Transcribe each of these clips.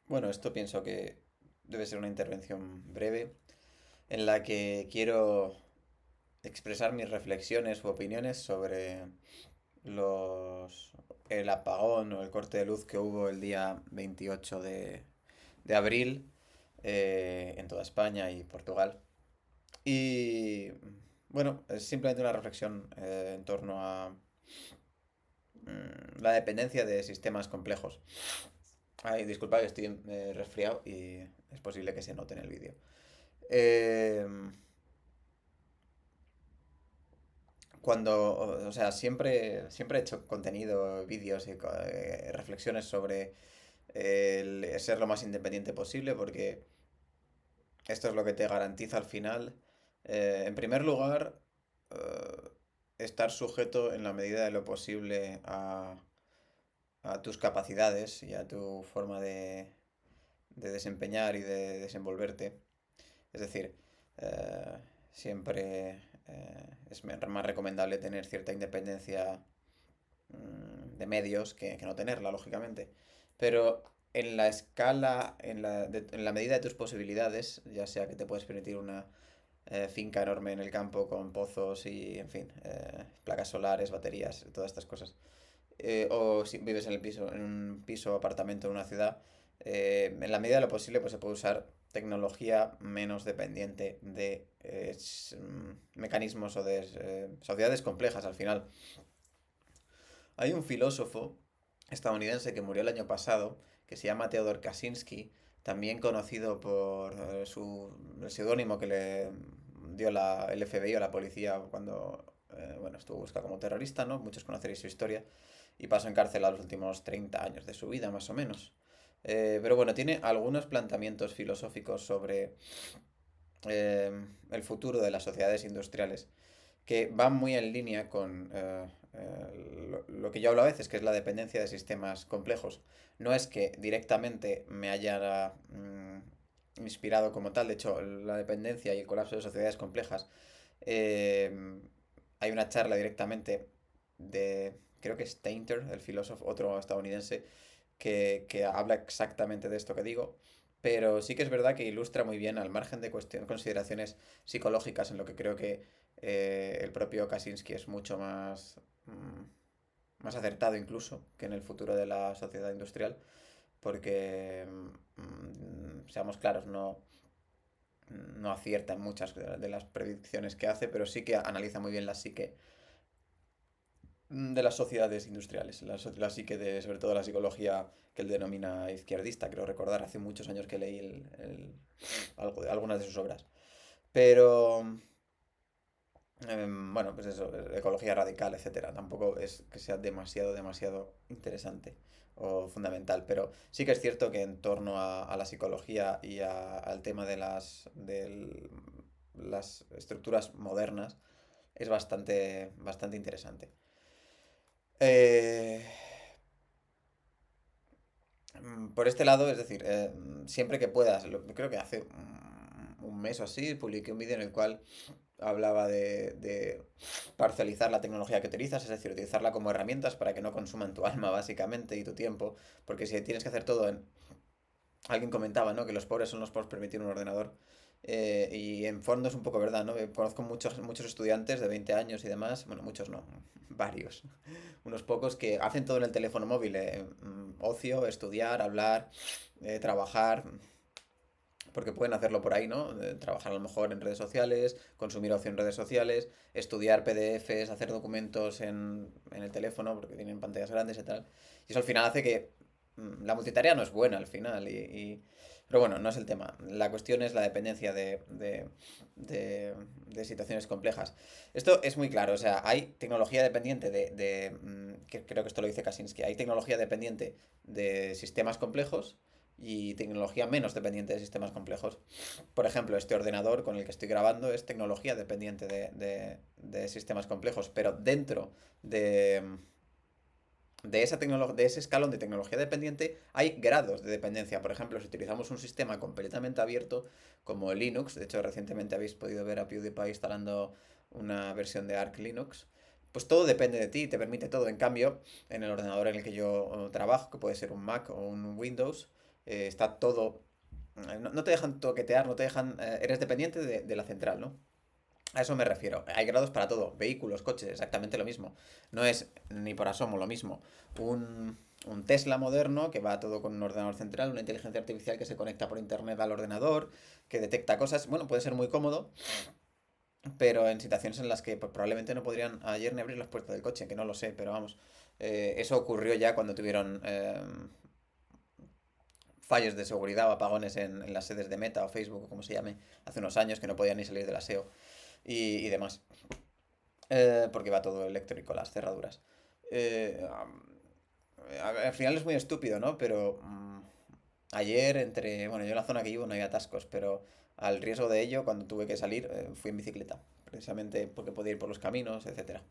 Bueno, esto pienso que debe ser una intervención breve en la que quiero expresar mis reflexiones u opiniones sobre los el apagón o el corte de luz que hubo el día 28 de abril en toda España y Portugal. Y bueno, es simplemente una reflexión en torno a la dependencia de sistemas complejos. Ay, disculpa que estoy resfriado y es posible que se note en el vídeo. Eh, o sea, siempre he hecho contenido, vídeos y reflexiones sobre el ser lo más independiente posible, porque esto es lo que te garantiza al final, en primer lugar, eh, estar sujeto en la medida de lo posible a tus capacidades y a tu forma de desempeñar y de desenvolverte. Es decir, eh, siempre es más recomendable tener cierta independencia de medios que no tenerla, lógicamente. Pero en la escala, en la medida de tus posibilidades, ya sea que te puedes permitir una finca enorme en el campo con pozos y, en fin, placas solares, baterías, todas estas cosas. O si vives en el piso, en un piso o apartamento en una ciudad, en la medida de lo posible, pues se puede usar tecnología menos dependiente de mecanismos o de sociedades complejas al final. Hay un filósofo estadounidense que murió el año pasado, que se llama Theodor Kaczynski, también conocido por el seudónimo que le dio el FBI o la policía cuando bueno, estuvo buscado como terrorista, ¿no? Muchos conoceréis su historia, y pasó encarcelado los últimos 30 años de su vida, más o menos. Pero bueno, tiene algunos planteamientos filosóficos sobre el futuro de las sociedades industriales que van muy en línea con lo que yo hablo a veces, que es la dependencia de sistemas complejos. No es que directamente me haya inspirado como tal, de hecho, la dependencia y el colapso de sociedades complejas. eh, Hay una charla directamente de, creo que es Tainter, el filósofo, otro estadounidense, que habla exactamente de esto que digo. Pero sí que es verdad que ilustra muy bien, al margen de consideraciones psicológicas, en lo que creo que el propio Kaczynski es mucho más acertado incluso que en el futuro de la sociedad industrial, porque, seamos claros, no acierta en muchas de las predicciones que hace, pero sí que analiza muy bien la psique de las sociedades industriales, la psique de, sobre todo la psicología que él denomina izquierdista, creo recordar, hace muchos años que leí algunas de sus obras. Pero bueno, pues eso, ecología radical, etcétera. Tampoco es que sea demasiado interesante o fundamental, pero sí que es cierto que en torno a la psicología y al tema las estructuras modernas es bastante interesante. Eh, por este lado, es decir, siempre que puedas, creo que hace un mes o así, publiqué un vídeo en el cual hablaba de parcializar la tecnología que utilizas, es decir, utilizarla como herramientas para que no consuman tu alma básicamente y tu tiempo, porque si tienes que hacer todo en... Alguien comentaba, ¿no? Que los pobres son los por permitir un ordenador. Y en fondo es un poco verdad, ¿no? Conozco muchos estudiantes de 20 años y demás, bueno, muchos no, varios, unos pocos que hacen todo en el teléfono móvil, ocio, estudiar, hablar, trabajar, porque pueden hacerlo por ahí, ¿no? Trabajar a lo mejor en redes sociales, consumir ocio en redes sociales, estudiar PDFs, hacer documentos en el teléfono, porque tienen pantallas grandes y tal. Y eso al final hace que la multitarea no es buena al final. Pero bueno, no es el tema. La cuestión es la dependencia de situaciones complejas. Esto es muy claro, o sea, hay tecnología dependiente que creo que esto lo dice Kaczynski, hay tecnología dependiente de sistemas complejos y tecnología menos dependiente de sistemas complejos. Por ejemplo, este ordenador con el que estoy grabando es tecnología dependiente de sistemas complejos, pero dentro de, de ese escalón de tecnología dependiente hay grados de dependencia. Por ejemplo, si utilizamos un sistema completamente abierto como Linux, de hecho recientemente habéis podido ver a PewDiePie instalando una versión de Arch Linux, pues todo depende de ti, te permite todo. En cambio, en el ordenador en el que yo trabajo, que puede ser un Mac o un Windows, está todo... no te dejan toquetear, no te dejan... eres dependiente de la central, ¿no? A eso me refiero. Hay grados para todo. Vehículos, coches, exactamente lo mismo. No es ni por asomo lo mismo. Un Tesla moderno que va todo con un ordenador central, una inteligencia artificial que se conecta por internet al ordenador, que detecta cosas. Bueno, puede ser muy cómodo, pero en situaciones en las que pues, probablemente no podrían ayer ni abrir las puertas del coche, que no lo sé, pero vamos. Eso ocurrió ya cuando tuvieron fallos de seguridad o apagones en las sedes de Meta o Facebook o como se llame, hace unos años que no podían ni salir del aseo y demás. Porque va todo eléctrico, las cerraduras. Al final es muy estúpido, ¿no? Pero ayer bueno, yo en la zona que vivo no hay atascos, pero al riesgo de ello, cuando tuve que salir, fui en bicicleta, precisamente porque podía ir por los caminos, etcétera.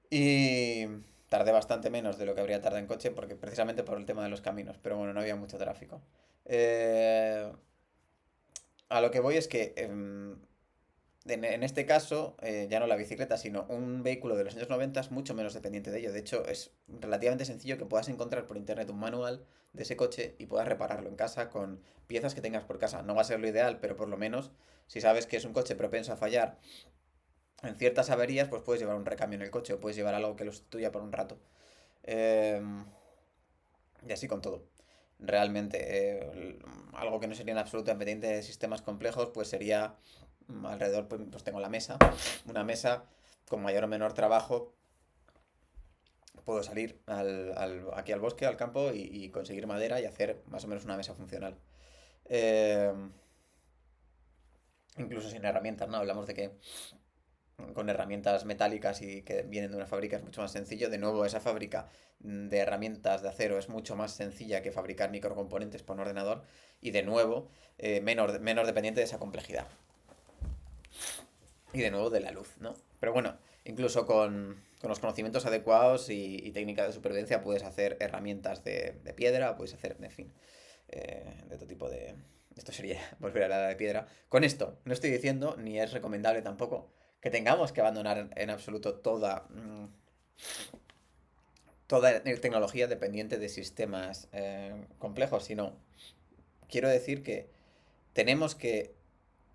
Y tardé bastante menos de lo que habría tardado en coche, porque precisamente por el tema de los caminos, pero bueno, no había mucho tráfico. Eh, a lo que voy es que en este caso, ya no la bicicleta, sino un vehículo de los años 90 es mucho menos dependiente de ello. De hecho, es relativamente sencillo que puedas encontrar por internet un manual de ese coche y puedas repararlo en casa con piezas que tengas por casa. No va a ser lo ideal, pero por lo menos, si sabes que es un coche propenso a fallar en ciertas averías, pues puedes llevar un recambio en el coche o puedes llevar algo que lo sustituya por un rato. Em, y así con todo. Realmente, algo que no sería en absoluto dependiente de sistemas complejos, pues sería alrededor, pues tengo la mesa, una mesa con mayor o menor trabajo. Puedo salir aquí al bosque, al campo y conseguir madera y hacer más o menos una mesa funcional. Eh, Incluso sin herramientas, ¿no? Hablamos de que con herramientas metálicas y que vienen de una fábrica es mucho más sencillo. De nuevo, esa fábrica de herramientas de acero es mucho más sencilla que fabricar microcomponentes por un ordenador y de nuevo, menos dependiente de esa complejidad. Y de nuevo de la luz, ¿no? Pero bueno, incluso con los conocimientos adecuados y técnicas de supervivencia puedes hacer herramientas de piedra, puedes hacer, en fin, de todo tipo de... Esto sería volver a la edad de piedra. Con esto, no estoy diciendo, ni es recomendable tampoco, que tengamos que abandonar en absoluto toda tecnología dependiente de sistemas complejos, sino quiero decir que tenemos que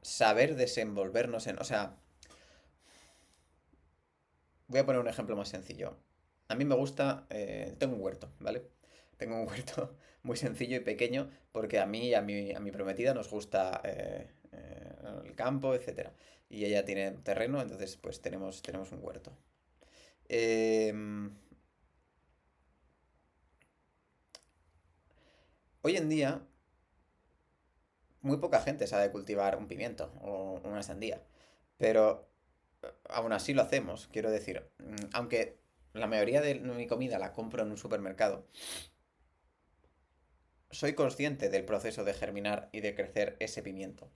saber desenvolvernos en... O sea, voy a poner un ejemplo más sencillo. A mí me gusta, tengo un huerto, ¿vale? Tengo un huerto muy sencillo y pequeño porque a mí y a mi prometida nos gusta el campo, etcétera. Y ella tiene terreno, entonces pues tenemos un huerto. Em, Hoy en día muy poca gente sabe cultivar un pimiento o una sandía, pero aún así lo hacemos, quiero decir, aunque la mayoría de mi comida la compro en un supermercado, soy consciente del proceso de germinar y de crecer ese pimiento.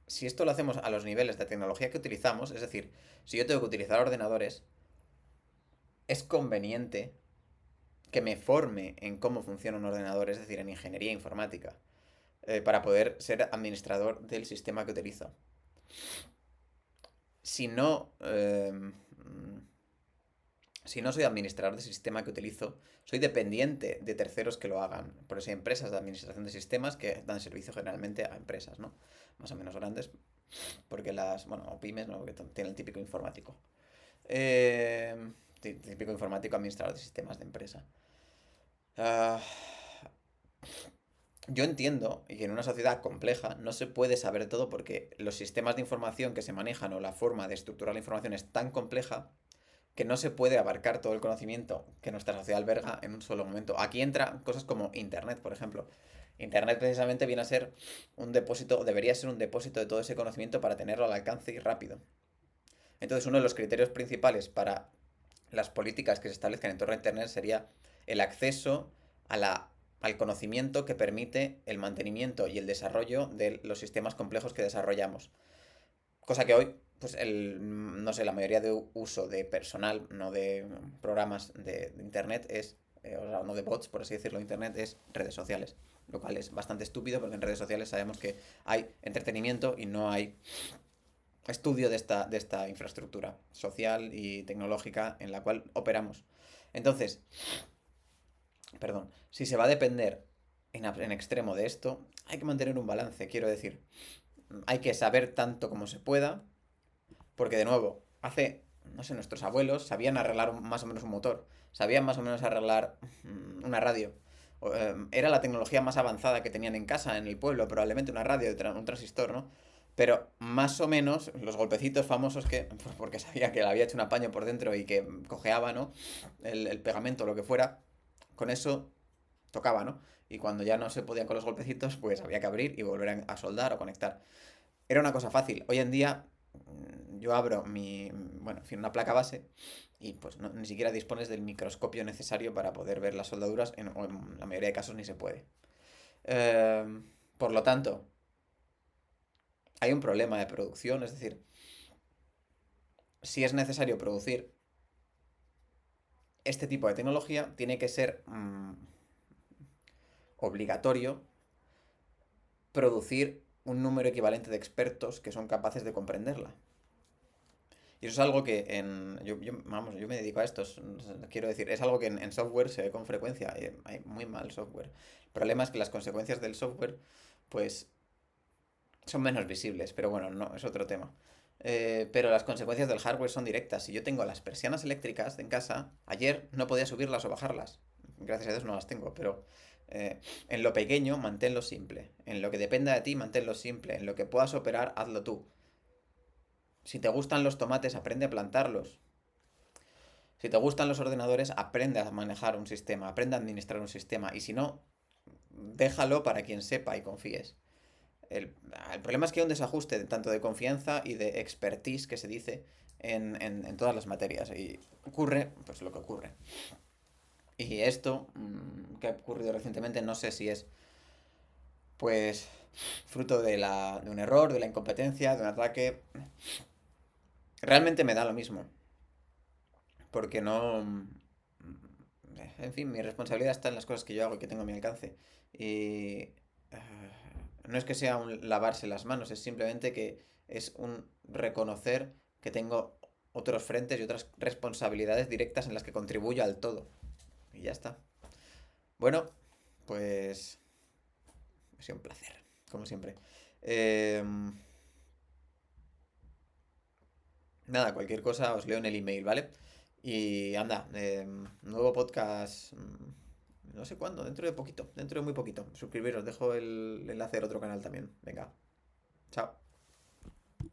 Si esto lo hacemos a los niveles de tecnología que utilizamos, es decir, si yo tengo que utilizar ordenadores, es conveniente que me forme en cómo funciona un ordenador, es decir, en ingeniería informática, para poder ser administrador del sistema que utilizo. Si no, si no soy administrador del sistema que utilizo, soy dependiente de terceros que lo hagan. Por eso hay empresas de administración de sistemas que dan servicio generalmente a empresas, ¿no? Más o menos grandes, porque bueno, o pymes, ¿no? Porque tienen el típico informático. Típico informático administrador de sistemas de empresa. Ah, yo entiendo que en una sociedad compleja no se puede saber todo porque los sistemas de información que se manejan o la forma de estructurar la información es tan compleja que no se puede abarcar todo el conocimiento que nuestra sociedad alberga en un solo momento. Aquí entran cosas como Internet, por ejemplo. Internet precisamente viene a ser un depósito, debería ser un depósito de todo ese conocimiento para tenerlo al alcance y rápido. Entonces, uno de los criterios principales para las políticas que se establezcan en torno a Internet sería el acceso a al conocimiento que permite el mantenimiento y el desarrollo de los sistemas complejos que desarrollamos. Cosa que hoy, pues no sé, la mayoría de uso de personal, no de programas de Internet es, o sea, no de bots, por así decirlo, de Internet es redes sociales. Lo cual es bastante estúpido porque en redes sociales sabemos que hay entretenimiento y no hay estudio de esta infraestructura social y tecnológica en la cual operamos. Entonces, perdón, si se va a depender en extremo de esto, hay que mantener un balance, quiero decir. Hay que saber tanto como se pueda, porque de nuevo, hace, no sé, nuestros abuelos sabían arreglar más o menos un motor, sabían más o menos arreglar una radio. Era la tecnología más avanzada que tenían en casa, en el pueblo, probablemente una radio, un transistor, ¿no? Pero más o menos los golpecitos famosos que, pues porque sabía que le había hecho un apaño por dentro y que cojeaba, ¿no? El pegamento, lo que fuera, con eso tocaba, ¿no? Y cuando ya no se podía con los golpecitos, pues había que abrir y volver a soldar o conectar. Era una cosa fácil. Hoy en día yo abro bueno, en fin, una placa base y pues ni siquiera dispones del microscopio necesario para poder ver las soldaduras, o en la mayoría de casos ni se puede. Eh, por lo tanto, hay un problema de producción, es decir, si es necesario producir este tipo de tecnología, tiene que ser obligatorio producir un número equivalente de expertos que son capaces de comprenderla. Y eso es algo que vamos, yo me dedico a esto, quiero decir, es algo que en software se ve con frecuencia, hay muy mal software. El problema es que las consecuencias del software, pues, son menos visibles, pero bueno, no, es otro tema. Pero las consecuencias del hardware son directas. Si yo tengo las persianas eléctricas en casa, ayer no podía subirlas o bajarlas. Gracias a Dios no las tengo, pero en lo pequeño, manténlo simple. En lo que dependa de ti, manténlo simple. En lo que puedas operar, hazlo tú. Si te gustan los tomates, aprende a plantarlos. Si te gustan los ordenadores, aprende a manejar un sistema, aprende a administrar un sistema. Y si no, déjalo para quien sepa y confíes. El problema es que hay un desajuste tanto de confianza y de expertise que se dice en todas las materias. Y ocurre, pues lo que ocurre. Y esto que ha ocurrido recientemente, no sé si es, pues, fruto de un error, de la incompetencia, de un ataque. Realmente me da lo mismo. Porque no. En fin, mi responsabilidad está en las cosas que yo hago y que tengo a mi alcance. Y no es que sea un lavarse las manos, es simplemente que es un reconocer que tengo otros frentes y otras responsabilidades directas en las que contribuyo al todo. Y ya está. Bueno, pues ha sido un placer, como siempre. Eh, Nada, cualquier cosa os leo en el email, ¿vale? Y anda, nuevo podcast, no sé cuándo, dentro de poquito, dentro de muy poquito. Suscribiros, dejo el enlace del otro canal también. Venga, chao.